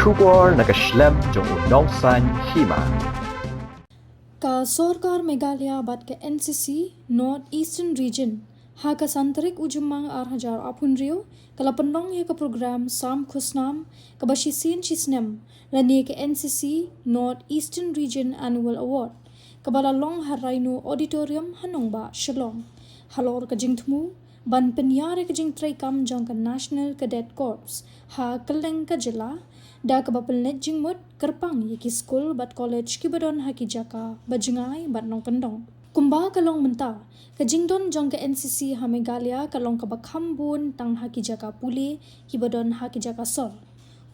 Shubor nakaslem jong unongsan Hima. Ka Sorkar Meghalaya bat ke NCC North Eastern Region ha ka santarik ujumang hajar apun rio kala pendong ya ke program Sam Khusnam ka basisin chisnem lani ke NCC North Eastern Region Annual Award kabala long harainu auditorium hanong ba Shillong halor ka jingtmu ban Pynïar ka jing traikam jong ka National Cadet Corps ha kaleng ka jila da ka bapelnet jingmut kerpang yaki school bat college ki badon haki jaka bajengai bat Nongkyndong kumba kalong menta ka jingdon jong ka NCC ha Meghalaya kalong ka bakhambun tang haki jaka puli ki badon haki jaka sor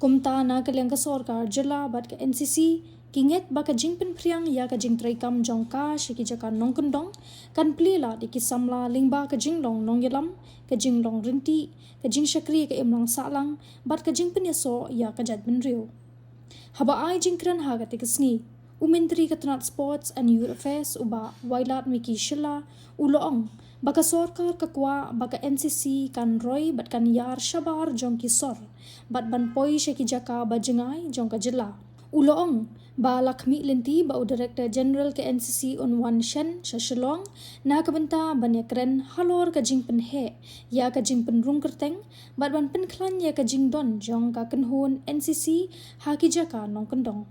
kumta na kaleng ka sorkar jila bat ka NCC kinget baka jingpen priang ya ka jing traikam jong ka shiki jaka Nongkyndong kan plila di ki samla lingba ka jinglong nongyelam ka jinglong rinti ka jing shakri ka imlang salang bat ka jingpen yaso ya ka jad benrio haba ai jingkran ha ka tikasni Menteri ka Transports and Youth Affairs uba Wailad miki shila uloong baka sorkar ka kwa baka NCC kan roy bat kan yar shabar jong ki sor bat ban poi shiki jaka bajengai jong ka jila uloong ba Lakmi Linti ba Director General ke NCC Unwan Shen Shashilong na kabenta banya kren halor ka jingpen he ya ka jingpen rungkerteng bat ban penklan ya ka jingdon jong ka kenhun NCC haki jaka Nongkyndong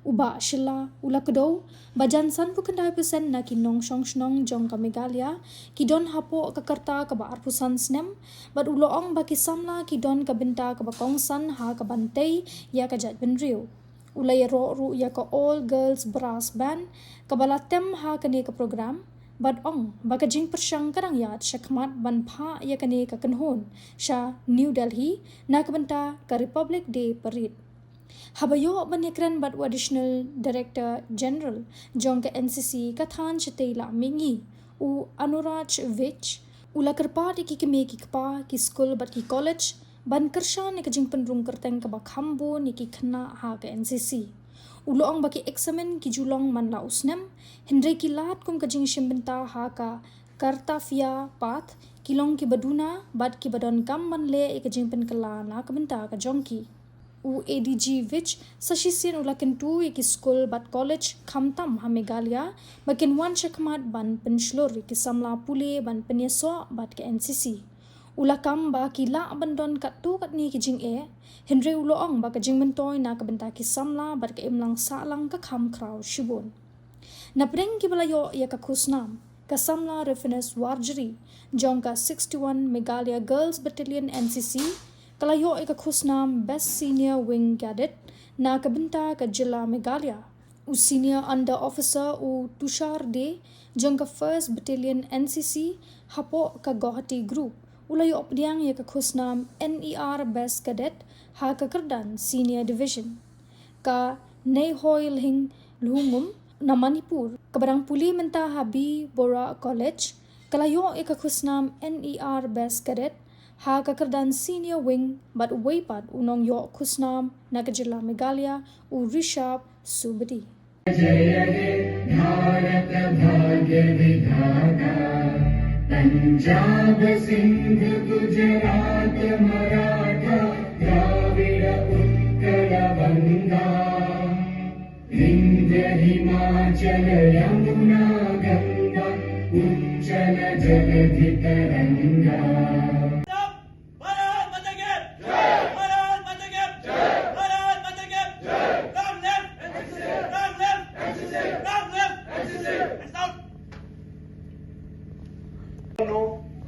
uba shila ula kedo bajan san pukandai persen na ki nong shong shnong jong ka Meghalaya ki don hapo ka karta ka ba arpusan snem bat uloong ba ki samla ki don ka benta ka ba kongsan ha ka bantay ya ka jat benrio ulay ro ya ka all girls brass band kabala tem ha kani ka program bad ong baka jing persyang karang yat shakmat ban pha ya kani ka kanhon sha New Delhi na kabanta ka Republic Day parade habayo banyakran bad additional director general jong ka NCC kathan chetela mingi u Anuraj Vich ula karpa ki kime ki kpa ki school bat ki college ban kersha ni ka jing penrung kerteng ka bakhambo ni ki khna ha ka NCC uloong baki examen ki julong man la usnem hindre ki lat kum ka jing shimbenta ha ka kartafia path kilong ki baduna bat ki badon kam man le ka jing pen kala na ka benta ka jongki u ADG Vich sashisin ulakin tu ki school bat college khamtam ha Meghalaya bakin wan shakmat ban penslor ki samla pule ban penyeso bat ke NCC ulakam ba ki la abandon kat tu kat ni ki jing Henry uloong ba ka jing mentoy na ka benta ki samla bat ka imlang salang ka kham kraw shibon na preng ki balayo ya ka khusnam ka samla reference warjari jong ka 61 Meghalaya Girls Battalion NCC kalayo ka khusnam best senior wing cadet na ka benta ka jila Meghalaya u senior under officer u Tushar de jong ka 1st Battalion NCC hapo ka Guwahati group ulayo opdiang ya ka khusnam NER Best Cadet ha ka Kerdan Senior Division ka Neihoy Lhing Luhungum na Manipur kabarang puli menta habi Bora College kalayo ya ka khusnam NER Best Cadet ha ka Kerdan Senior Wing bat waypat unong yo khusnam na ka jila Meghalaya u Rishabh Subadi Jaya He Bharat Bhagya Vidhata Punjab Sindh Gujarat Maratha Dravida Uttara Banga Vindhya Himachala Yamuna Ganga Uchala Jagadhi Taranga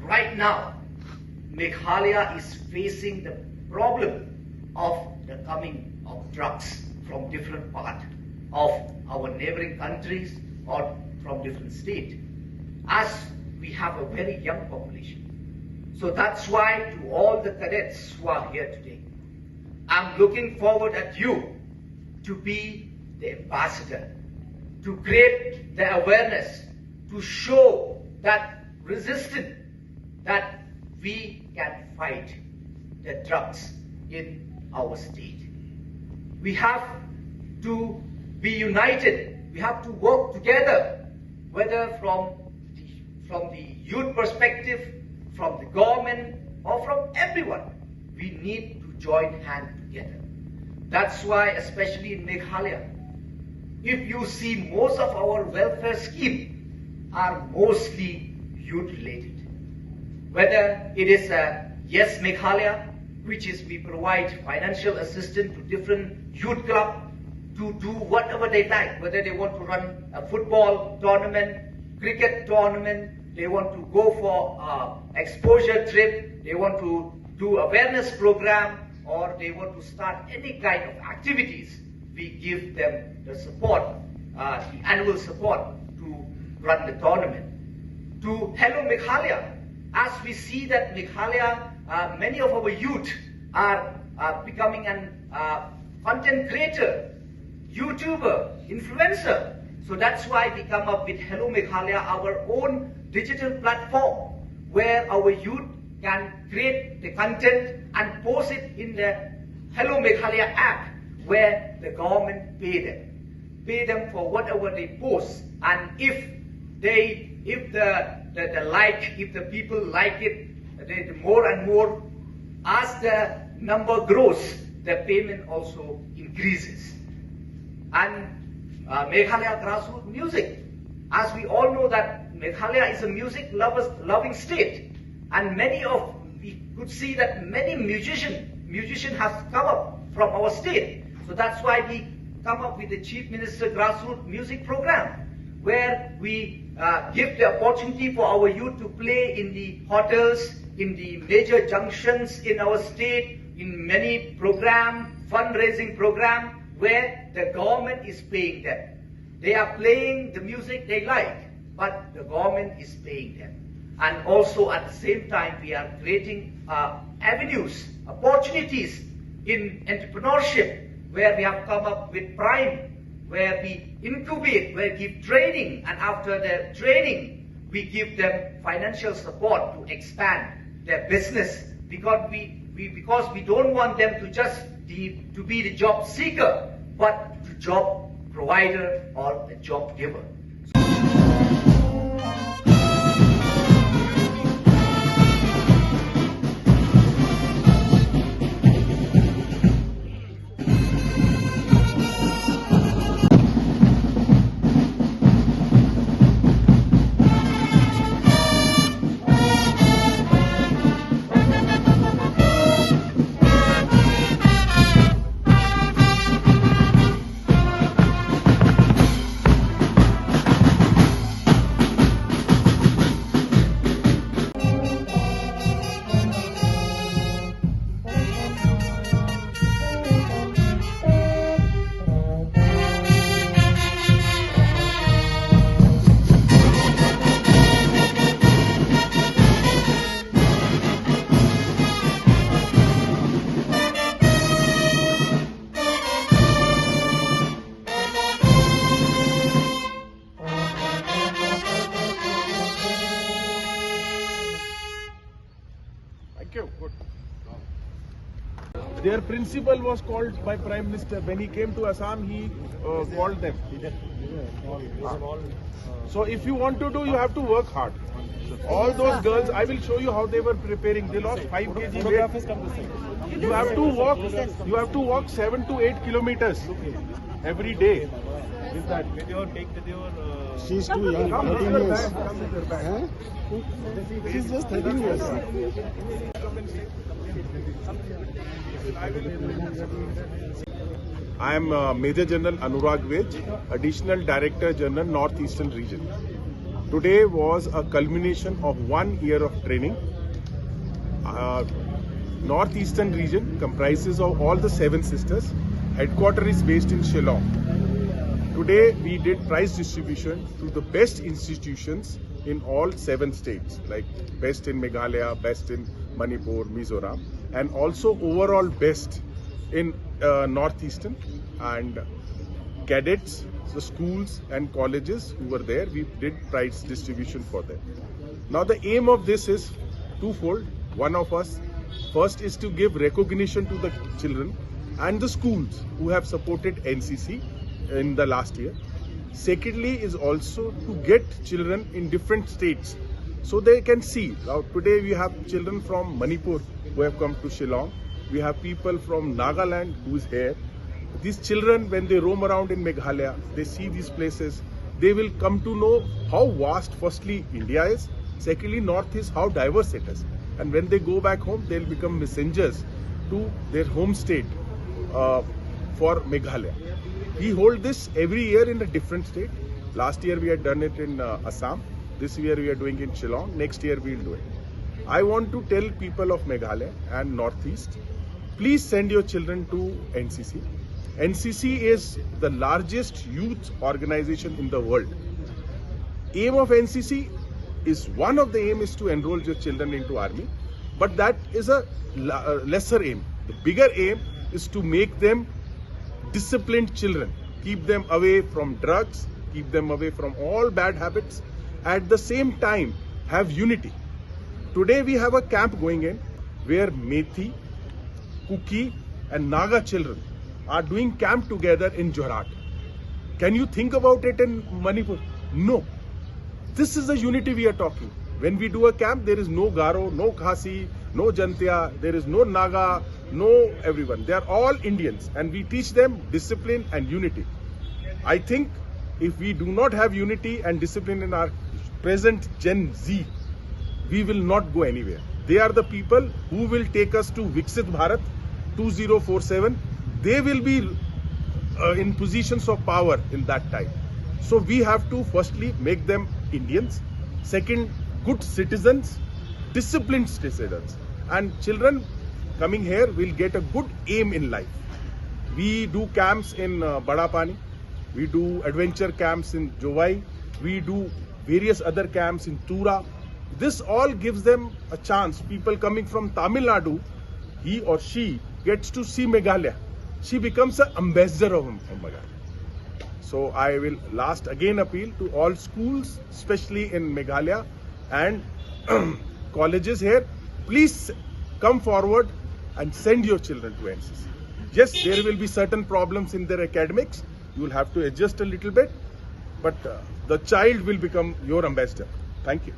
Right now, Meghalaya is facing the problem of the coming of drugs from different parts of our neighboring countries or from different states, as we have a very young population. So that's why to all the cadets who are here today, I'm looking forward at you to be the ambassador, to create the awareness, to show that resistance that we can fight the drugs in our state. We have to be united. We have to work together, whether from the youth perspective, from the government, or from everyone. We need to join hands together. That's why, especially in Meghalaya, if you see most of our welfare schemes are mostly youth related. Whether it is Yes Meghalaya, which is we provide financial assistance to different youth clubs to do whatever they like, whether they want to run a football tournament, cricket tournament, they want to go for exposure trip, they want to do awareness program, or they want to start any kind of activities, we give them the support, the annual support to run the tournament. To Hello Meghalaya, as we see that Meghalaya, many of our youth are becoming an content creator, YouTuber, influencer. So that's why we come up with Hello Meghalaya, our own digital platform where our youth can create the content and post it in the Hello Meghalaya app where the government pay them for whatever they post. And if the people like it, the more and more, as the number grows, the payment also increases. And Meghalaya grassroots music, as we all know that Meghalaya is a music loving state, and we could see that many musicians have come up from our state. So that's why we come up with the Chief Minister Grassroots Music Program, where we give the opportunity for our youth to play in the hotels, in the major junctions in our state, in many fundraising program, where the government is paying them. They are playing the music they like, but the government is paying them. And also at the same time, we are creating avenues, opportunities in entrepreneurship, where we have come up with Prime, where we incubate, where we give training, and after the training, we give them financial support to expand their business, because we don't want them to just to be the job seeker, but the job provider or the job giver. Their principal was called by Prime Minister. When he came to Assam, he called them. So if you want to do, you have to work hard. All those girls, I will show you how they were preparing. They lost 5 kg weight. You have to walk 7 to 8 kilometers every day. She's too young, 13 years. Huh? She's just 13 years. I am Major General Anurag Vij, Additional Director General Northeastern Region. Today was a culmination of 1 year of training. Northeastern Region comprises of all the 7 sisters. Headquarters is based in Shillong. Today we did prize distribution to the best institutions in all 7 states, like best in Meghalaya, best in Manipur, Mizoram, and also overall best in Northeastern, and cadets, the schools and colleges who were there, we did prize distribution for them. Now the aim of this is twofold. One of us, first is to give recognition to the children and the schools who have supported NCC in the last year. Secondly is also to get children in different states so they can see. Now today we have children from Manipur who have come to Shillong. We have people from Nagaland who is here. these children, when they roam around in Meghalaya, they see these places, they will come to know how vast, firstly, India is, secondly, North is, how diverse it is. And when they go back home, they'll become messengers to their home state for Meghalaya. We hold this every year in a different state. Last year we had done it in Assam. This year we are doing it in Shillong. Next year we will do it. I want to tell people of Meghalaya and Northeast, please send your children to NCC. NCC is the largest youth organization in the world. Aim of NCC is, one of the aim is to enroll your children into army, but that is a lesser aim. The bigger aim is to make them disciplined children, keep them away from drugs, keep them away from all bad habits, at the same time have unity. Today we have a camp going in where Methi, Kuki and Naga children are doing camp together in Jorhat. Can you think about it in Manipur? No. This is the unity we are talking. When we do a camp, there is no Garo, no Khasi, no Jantia, there is no Naga, no everyone. They are all Indians and we teach them discipline and unity. I think if we do not have unity and discipline in our present Gen Z, we will not go anywhere. They are the people who will take us to Viksit Bharat 2047. They will be in positions of power in that time. So we have to firstly make them Indians, second good citizens, disciplined citizens, and children coming here will get a good aim in life. We do camps in Bada Pani, we do adventure camps in Jowai, we do various other camps in Tura. This all gives them a chance. People coming from Tamil Nadu, he or she gets to see Meghalaya. She becomes an ambassador of Meghalaya. So I will last again appeal to all schools, especially in Meghalaya and colleges here, please come forward and send your children to NCC. Yes, there will be certain problems in their academics. You will have to adjust a little bit, but the child will become your ambassador. Thank you.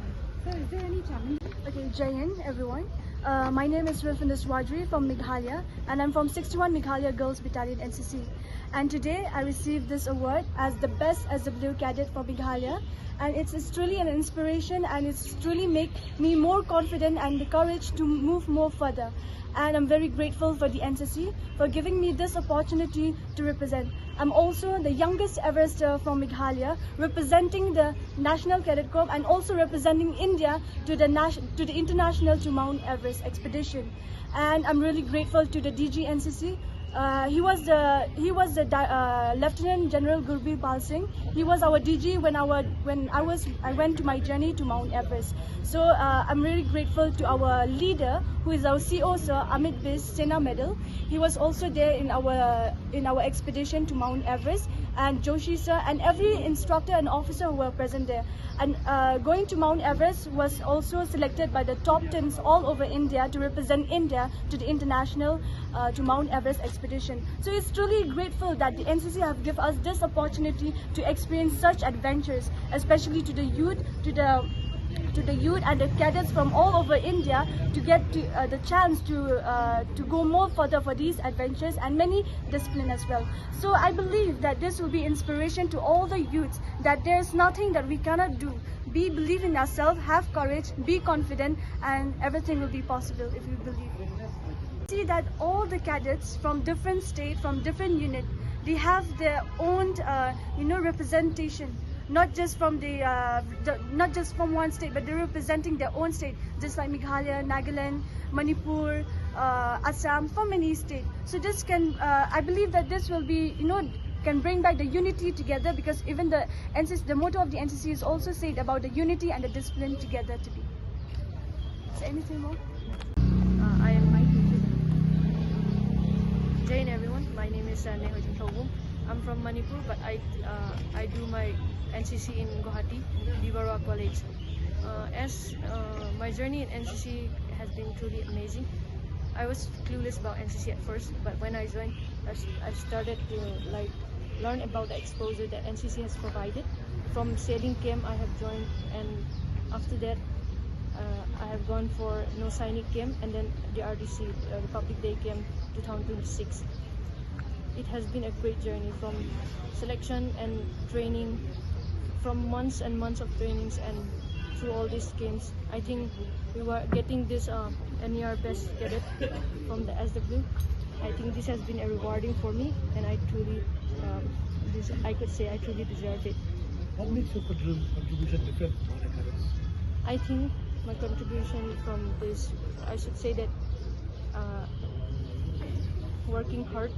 Sir, is there any challenge? Okay, Jai Hind, everyone. My name is Rilfinus Wadri from Meghalaya, and I'm from 61 Meghalaya Girls Battalion NCC. And today I received this award as the best SW cadet for Meghalaya, and it's truly an inspiration, and it's truly make me more confident and the courage to move more further. And I'm very grateful for the NCC for giving me this opportunity to represent. I'm also the youngest Everester from Meghalaya, representing the National Cadet Corps and also representing India to the International to Mount Everest expedition. And I'm really grateful to the DG NCC. He was the Lieutenant General Gurbir Pal Singh. He was our DG when I went to my journey to Mount Everest. So I'm really grateful to our leader, who is our CO Sir Amit Bis Sena Medal. He was also there in our expedition to Mount Everest, and Joshi Sir and every instructor and officer who were present there. And going to Mount Everest was also selected by the top teams all over India to represent India to the international to Mount Everest expedition. So it's truly grateful that the NCC have given us this opportunity to experience such adventures, especially to the youth, to the youth and the cadets from all over India, to get the chance to go more further for these adventures and many disciplines as well. So I believe that this will be inspiration to all the youths, that there's nothing that we cannot do. Believe in ourselves, have courage, be confident, and everything will be possible if you believe. See that all the cadets from different states, from different units, they have their own representation. Not just from not just from one state, but they're representing their own state, just like Meghalaya, Nagaland, Manipur, Assam, from many states. So this can, I believe that this will be, can bring back the unity together, because even the NCC, the motto of the NCC is also said about the unity and the discipline together to be. Is there anything more? I am Mike. Jai Hind, everyone. My name is Nongkyndong Chowum. I'm from Manipur, but I do my NCC in Guwahati, Divarwa College. My journey in NCC has been truly amazing. I was clueless about NCC at first, but when I joined, I started to learn about the exposure that NCC has provided. From sailing camp I have joined, and after that I have gone for Sainik camp, and then the RDC Republic Day camp 2026. it has been a great journey from selection and training, from months and months of trainings and through all these games. I think we were getting this Pynïar best cadet from the SW. I think this has been a rewarding for me, and I truly, I could say I truly deserved it. What makes your contribution different from other cadets? I think my contribution from this, I should say that working hard,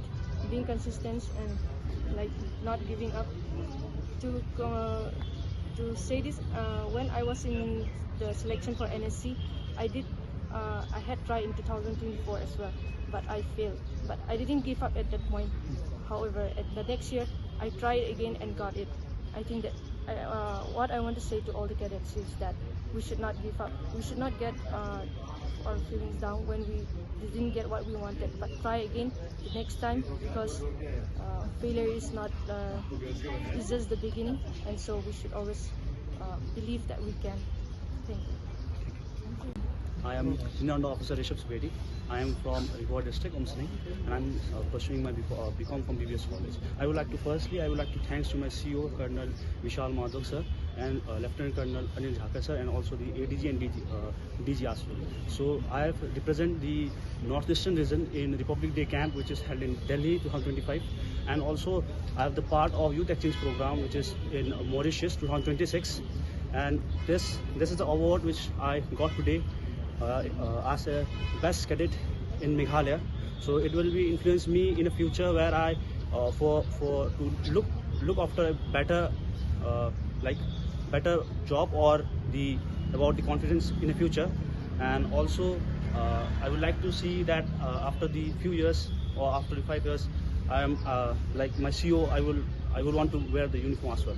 being consistent, and like not giving up. To say this, when I was in the selection for NSC, I had tried in 2024 as well, but I failed. But I didn't give up at that point. However, at the next year, I tried again and got it. I think that what I want to say to all the cadets is that we should not give up. We should not get our feelings down when we didn't get what we wanted, but try again the next time, because failure is not it's just the beginning, and so we should always believe that we can. Thank you. I am Senior Under Officer Rishabh Subedi. I am from Reward District, Umsning, and I'm pursuing my BCom from BBS College. I would like to thanks to my CEO, Colonel Vishal Madhav sir, and Lieutenant Colonel Anil Jhakar sir, and also the ADG and DG as well. So I have represent the Northeastern region in Republic Day camp, which is held in Delhi 2025, and also I have the part of Youth Exchange program, which is in Mauritius 2026, and this is the award which I got today. As a best cadet in Meghalaya, so it will be influence me in the future where I to look after a better better job or about the confidence in the future, and also I would like to see that after the few years or after the 5 years I am like my CEO, I will want to wear the uniform as well.